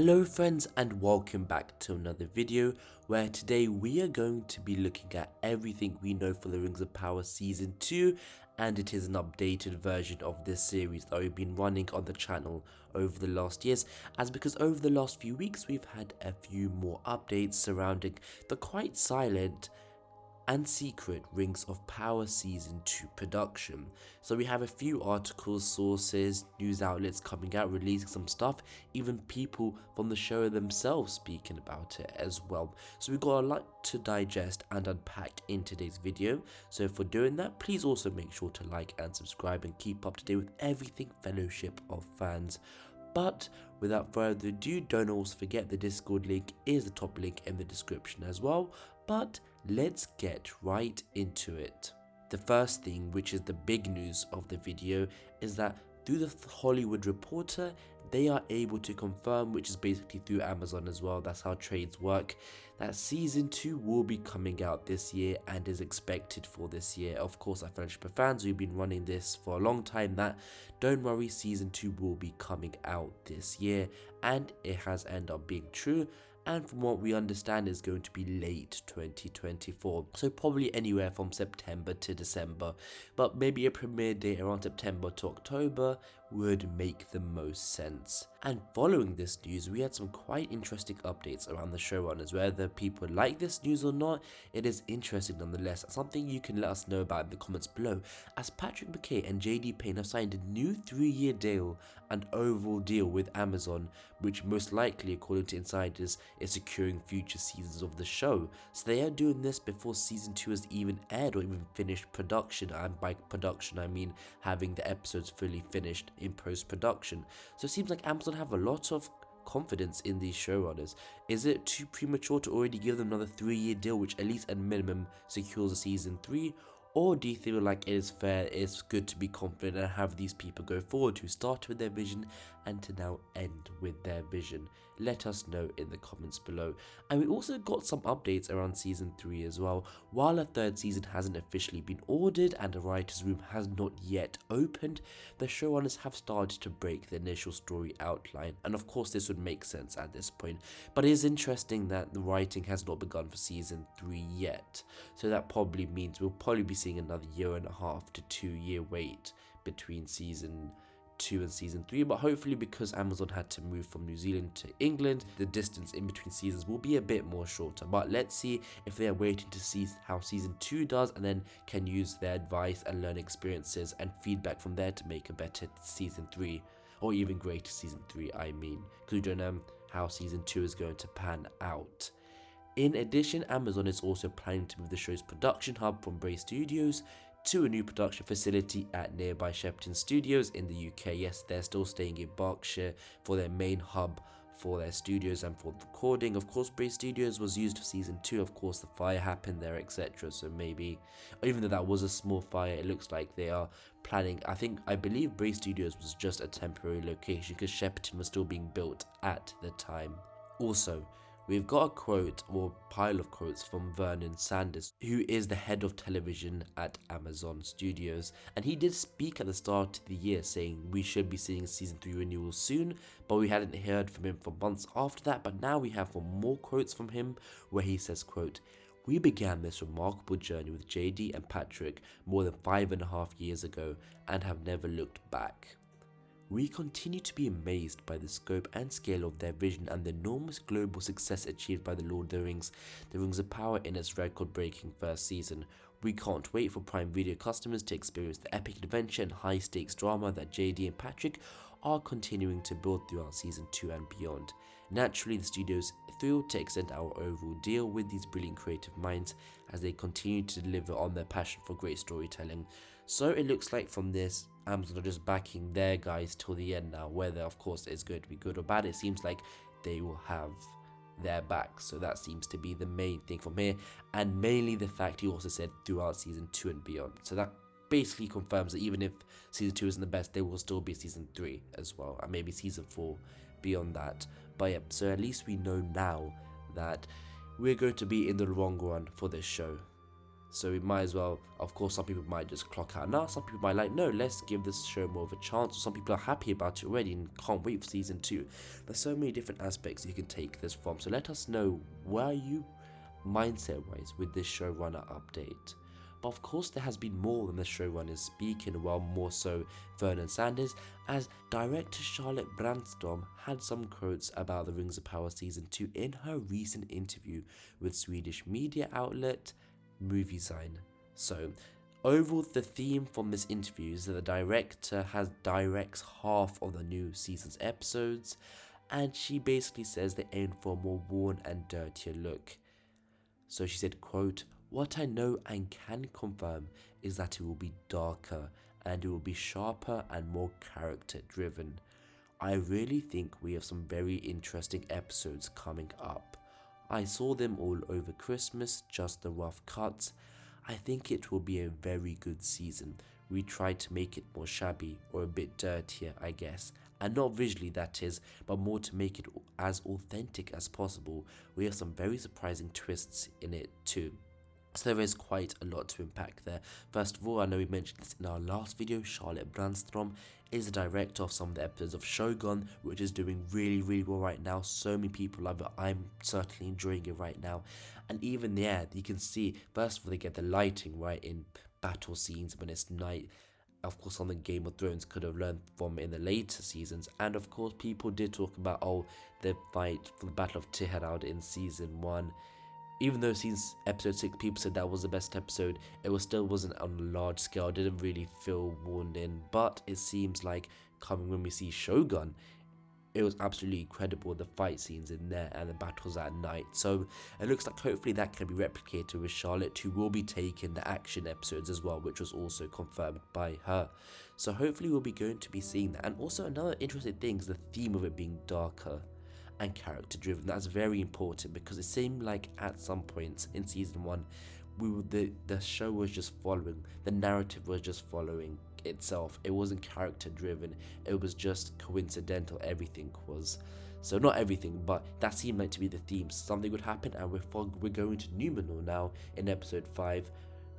Hello friends and welcome back to another video where today we are going to be looking at everything we know for the Rings of Power Season 2, and it is an updated version of this series that we've been running on the channel over the last years, as because over the last few weeks we've had a few more updates surrounding the quite silent and secret Rings of Power Season 2 production. So we have a few articles, sources, news outlets coming out, releasing some stuff, even people from the show themselves speaking about it as well. So we've got a lot to digest and unpack in today's video. So for doing that, please also make sure to like and subscribe and keep up to date with everything Fellowship of Fans. But without further ado, don't also forget the Discord link is the top link in the description as well. But let's get right into it. The first thing, which is the big news of the video, is that through the Hollywood Reporter, they are able to confirm, which is basically through Amazon as well, that's how trades work, that Season 2 will be coming out this year and is expected for this year. Of course, our Fellowship of Fans, we've been running this for a long time, that don't worry, Season 2 will be coming out this year, and it has ended up being true. And from what we understand is going to be late 2024, so probably anywhere from September to December, but maybe a premiere date around September to October would make the most sense. And following this news, we had some quite interesting updates around the showrunners. Whether people like this news or not, it is interesting nonetheless, something you can let us know about in the comments below, as Patrick McKay and JD Payne have signed a new 3-year deal and overall deal with Amazon, which most likely, according to insiders, is securing future seasons of the show. So they are doing this before Season 2 has even aired or even finished production, and by production I mean having the episodes fully finished in post-production. So it seems like Amazon have a lot of confidence in these showrunners. Is it too premature to already give them another 3-year deal, which at least at minimum secures a Season 3? Or do you feel like it is fair, it's good to be confident and have these people go forward who started with their vision and to now end with their vision? Let us know in the comments below. And we also got some updates around Season 3 as well. While a third season hasn't officially been ordered and a writer's room has not yet opened, the showrunners have started to break the initial story outline. And of course this would make sense at this point. But it is interesting that the writing has not begun for Season 3 yet. So that probably means we'll probably be seeing another 1.5 to 2 year wait between Season 2 and Season 3, but hopefully because Amazon had to move from New Zealand to England, the distance in between seasons will be a bit more shorter. But let's see if they are waiting to see how Season 2 does and then can use their advice and learn experiences and feedback from there to make a better Season 3, or even greater Season 3 I mean, because we don't know how Season 2 is going to pan out. In addition, Amazon is also planning to move the show's production hub from Bray Studios to a new production facility at nearby Shepperton Studios in the UK. Yes, they're still staying in Berkshire for their main hub for their studios and for recording. Of course, Bray Studios was used for Season 2, of course the fire happened there, etc. So maybe, even though that was a small fire, it looks like they are planning, I believe Bray Studios was just a temporary location because Shepperton was still being built at the time. Also, we've got a quote or pile of quotes from Vernon Sanders, who is the head of television at Amazon Studios, and he did speak at the start of the year saying we should be seeing Season 3 renewal soon, but we hadn't heard from him for months after that. But now we have more quotes from him where he says, quote, "We began this remarkable journey with JD and Patrick more than 5.5 years ago and have never looked back. We continue to be amazed by the scope and scale of their vision and the enormous global success achieved by The Lord of the Rings of Power in its record-breaking first season. We can't wait for Prime Video customers to experience the epic adventure and high-stakes drama that JD and Patrick are continuing to build throughout Season 2 and beyond. Naturally, the studio is thrilled to extend our overall deal with these brilliant creative minds as they continue to deliver on their passion for great storytelling." So it looks like from this, Amazon are just backing their guys till the end now. Whether of course it's going to be good or bad, it seems like they will have their back. So that seems to be the main thing from here, and mainly the fact he also said throughout Season 2 and beyond. So that basically confirms that even if Season 2 isn't the best, there will still be Season 3 as well, and maybe Season 4 beyond that. But yeah, so at least we know now that we're going to be in the long run for this show. So we might as well, of course, some people might just clock out now, some people might like, no, let's give this show more of a chance. Some people are happy about it already and can't wait for season 2. There's so many different aspects you can take this from, so let us know where are you mindset wise with this showrunner update. But of course there has been more than the showrunners speaking, well more so Vernon Sanders, as director Charlotte Brandstrom had some quotes about the Rings of Power season 2 in her recent interview with Swedish media outlet Movie Sign. So overall the theme from this interview is that the director directs half of the new season's episodes, and she basically says they aim for a more worn and dirtier look. So she said, quote, "What I know and can confirm is that it will be darker and it will be sharper and more character driven. I really think we have some very interesting episodes coming up. I saw them all over Christmas, just the rough cuts. I think it will be a very good season. We tried to make it more shabby or a bit dirtier, I guess. And not visually, that is, but more to make it as authentic as possible. We have some very surprising twists in it too." So there is quite a lot to unpack there. First of all, I know we mentioned this in our last video, Charlotte Brandstrom is the director of some of the episodes of Shogun, which is doing really well right now. So many people love it. I'm certainly enjoying it right now. And even there, you can see, first of all, they get the lighting right in battle scenes when it's night. Of course, something Game of Thrones could have learned from in the later seasons. And of course, people did talk about, the fight for the Battle of Tiherad in season 1. Even though since episode 6 people said that was the best episode, it still wasn't on a large scale. It didn't really feel worn in. But it seems like coming when we see Shogun, it was absolutely incredible, the fight scenes in there and the battles at night. So it looks like hopefully that can be replicated with Charlotte, who will be taking the action episodes as well, which was also confirmed by her. So hopefully we'll be going to be seeing that. And also another interesting thing is the theme of it being darker and character driven. That's very important, because it seemed like at some points in season 1 the show was just following, the narrative was just following itself. It wasn't character driven, it was just coincidental, everything was. So not everything, but that seemed like to be the theme. Something would happen and we're going to Numenor now in episode 5,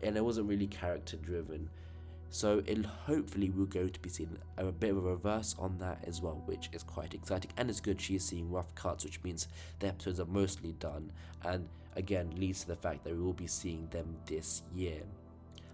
and it wasn't really character driven. So hopefully we're going to be seeing a bit of a reverse on that as well, which is quite exciting. And it's good she is seeing rough cuts, which means the episodes are mostly done, and again leads to the fact that we will be seeing them this year.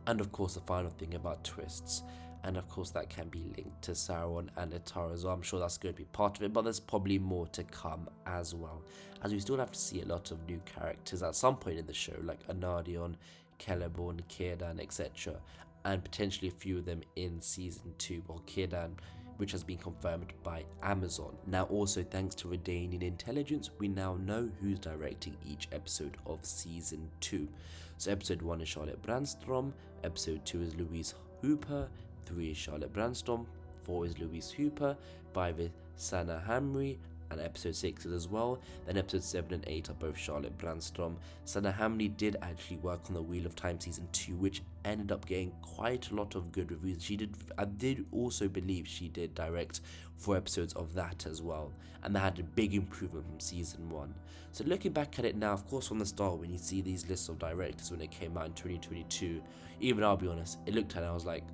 And of course the final thing about twists, and of course that can be linked to Sauron and Atara as well. I'm sure that's going to be part of it, but there's probably more to come as well, as we still have to see a lot of new characters at some point in the show, like Anarion, Celeborn, Círdan, etc., and potentially a few of them in season 2, or Círdan, which has been confirmed by Amazon. Now also thanks to Redanian intelligence, we now know who's directing each episode of season 2. So episode 1 is Charlotte Brandstrom, episode 2 is Louise Hooper, 3 is Charlotte Brandstrom, 4 is Louise Hooper, 5 is Sana Hamri, and episode 6 is as well. Then episodes 7 and 8 are both Charlotte Brandstrom. Sana Hamri did actually work on the Wheel of Time season 2, which ended up getting quite a lot of good reviews. I did also believe she did direct 4 episodes of that as well, and that had a big improvement from season 1. So looking back at it now, of course from the start when you see these lists of directors when it came out in 2022, even I'll be honest, it looked at it and I was like,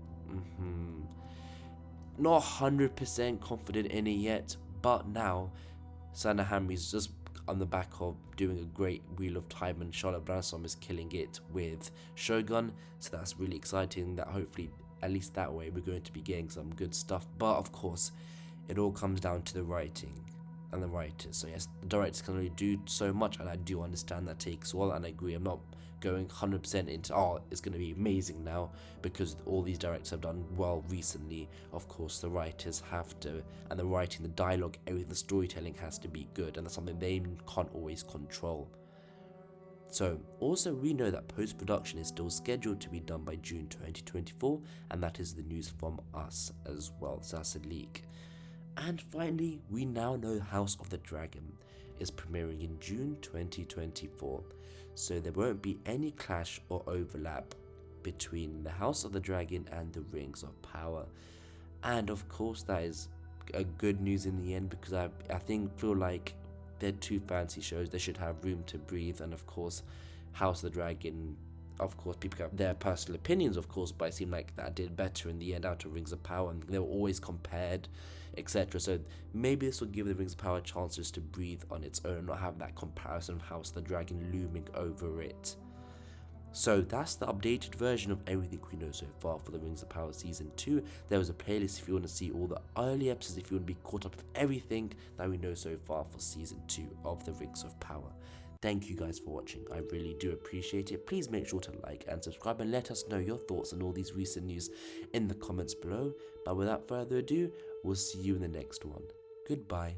not 100% confident in it yet. But now, Sana Hamri's just on the back of doing a great Wheel of Time, and Charlotte Brandstrom is killing it with Shogun, so that's really exciting that hopefully, at least that way, we're going to be getting some good stuff. But of course, it all comes down to the writing and the writers. So yes, the directors can only do so much, and I do understand that takes a while, and I agree. I'm not going 100% into, it's going to be amazing now, because all these directors have done well recently. Of course, the writers have to, and the writing, the dialogue, everything, the storytelling has to be good, and that's something they can't always control. So, also we know that post-production is still scheduled to be done by June 2024, and that is the news from us as well, so that's a leak. And finally, we now know House of the Dragon is premiering in June 2024, so there won't be any clash or overlap between the House of the Dragon and the Rings of Power. And of course that is a good news in the end, because I feel like they're two fancy shows, they should have room to breathe. And of course House of the Dragon, of course, people have their personal opinions, of course, but it seemed like that did better in the end out of Rings of Power, and they were always compared, etc. So maybe this will give the Rings of Power chances to breathe on its own, not have that comparison of House of the Dragon looming over it. So that's the updated version of everything we know so far for the Rings of Power Season 2. There was a playlist if you want to see all the early episodes, if you want to be caught up with everything that we know so far for Season 2 of the Rings of Power. Thank you guys for watching, I really do appreciate it. Please make sure to like and subscribe and let us know your thoughts on all these recent news in the comments below. But without further ado, we'll see you in the next one. Goodbye.